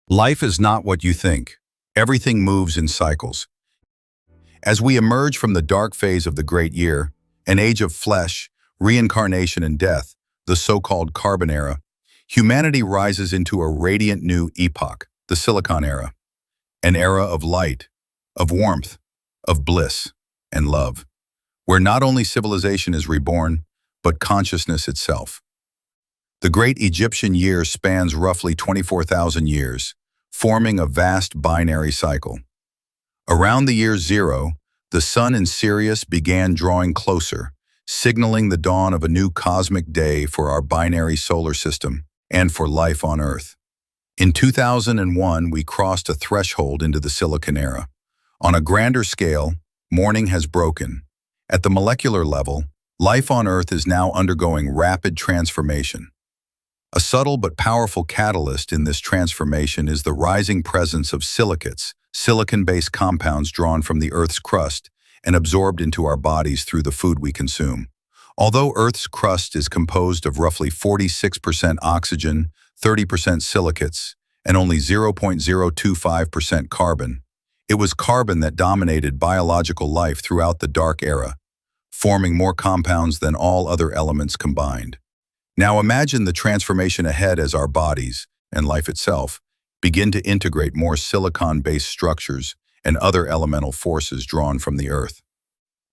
Life is not what you think. Everything moves in cycles. As we emerge from the dark phase of the Great Year, an age of flesh, reincarnation and death, the so-called Carbon Era, humanity rises into a radiant new epoch, the Silicon Era, an era of light, of warmth, of bliss, and love, where not only civilization is reborn, but consciousness itself. The great Egyptian year spans roughly 24,000 years, forming a vast binary cycle. Around the year zero, the sun in Sirius began drawing closer, signaling the dawn of a new cosmic day for our binary solar system and for life on Earth. In 2001, we crossed a threshold into the Silicon Era. On a grander scale, morning has broken. At the molecular level, life on Earth is now undergoing rapid transformation. A subtle but powerful catalyst in this transformation is the rising presence of silicates, silicon-based compounds drawn from the Earth's crust and absorbed into our bodies through the food we consume. Although Earth's crust is composed of roughly 46% oxygen, 30% silicates, and only 0.025% carbon, it was carbon that dominated biological life throughout the Dark Era, forming more compounds than all other elements combined. Now imagine the transformation ahead as our bodies, and life itself, begin to integrate more silicon-based structures and other elemental forces drawn from the Earth.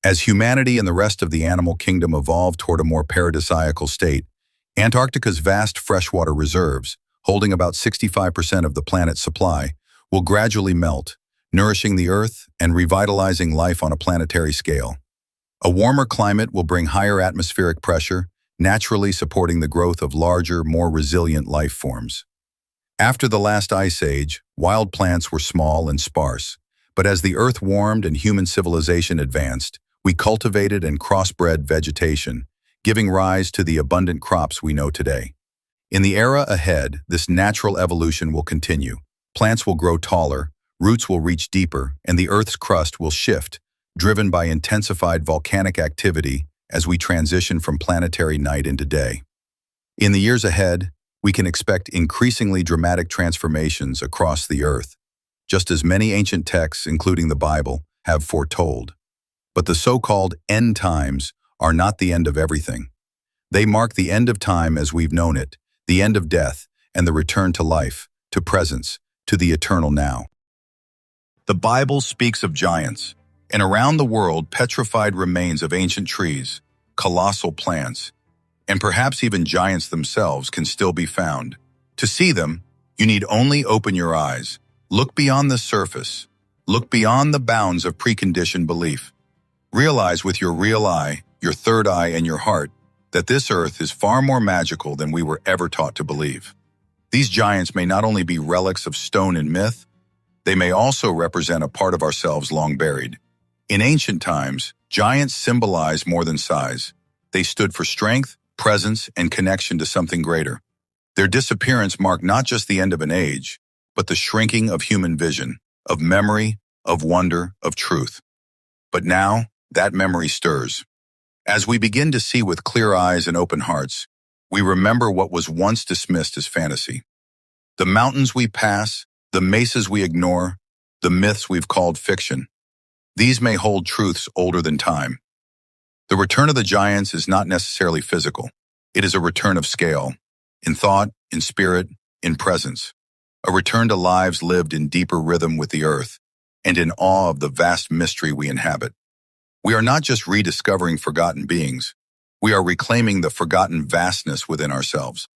As humanity and the rest of the animal kingdom evolve toward a more paradisiacal state, Antarctica's vast freshwater reserves, holding about 65% of the planet's supply, will gradually melt, nourishing the Earth and revitalizing life on a planetary scale. A warmer climate will bring higher atmospheric pressure, naturally supporting the growth of larger, more resilient life forms. After the last ice age, wild plants were small and sparse, but as the Earth warmed and human civilization advanced, we cultivated and crossbred vegetation, giving rise to the abundant crops we know today. In the era ahead, this natural evolution will continue. Plants will grow taller, roots will reach deeper, and the Earth's crust will shift, driven by intensified volcanic activity as we transition from planetary night into day. In the years ahead, we can expect increasingly dramatic transformations across the Earth, just as many ancient texts, including the Bible, have foretold. But the so-called end times are not the end of everything. They mark the end of time as we've known it, the end of death, and the return to life, to presence, to the eternal now. The Bible speaks of giants, and around the world petrified remains of ancient trees, colossal plants, and perhaps even giants themselves can still be found. To see them, you need only open your eyes, look beyond the surface, look beyond the bounds of preconditioned belief. Realize with your real eye, your third eye, and your heart that this earth is far more magical than we were ever taught to believe. These giants may not only be relics of stone and myth, they may also represent a part of ourselves long buried. In ancient times, giants symbolized more than size. They stood for strength, presence, and connection to something greater. Their disappearance marked not just the end of an age, but the shrinking of human vision, of memory, of wonder, of truth. But now, that memory stirs. As we begin to see with clear eyes and open hearts, we remember what was once dismissed as fantasy. The mountains we pass, the mesas we ignore, the myths we've called fiction. These may hold truths older than time. The return of the giants is not necessarily physical. It is a return of scale, in thought, in spirit, in presence. A return to lives lived in deeper rhythm with the earth and in awe of the vast mystery we inhabit. We are not just rediscovering forgotten beings. We are reclaiming the forgotten vastness within ourselves.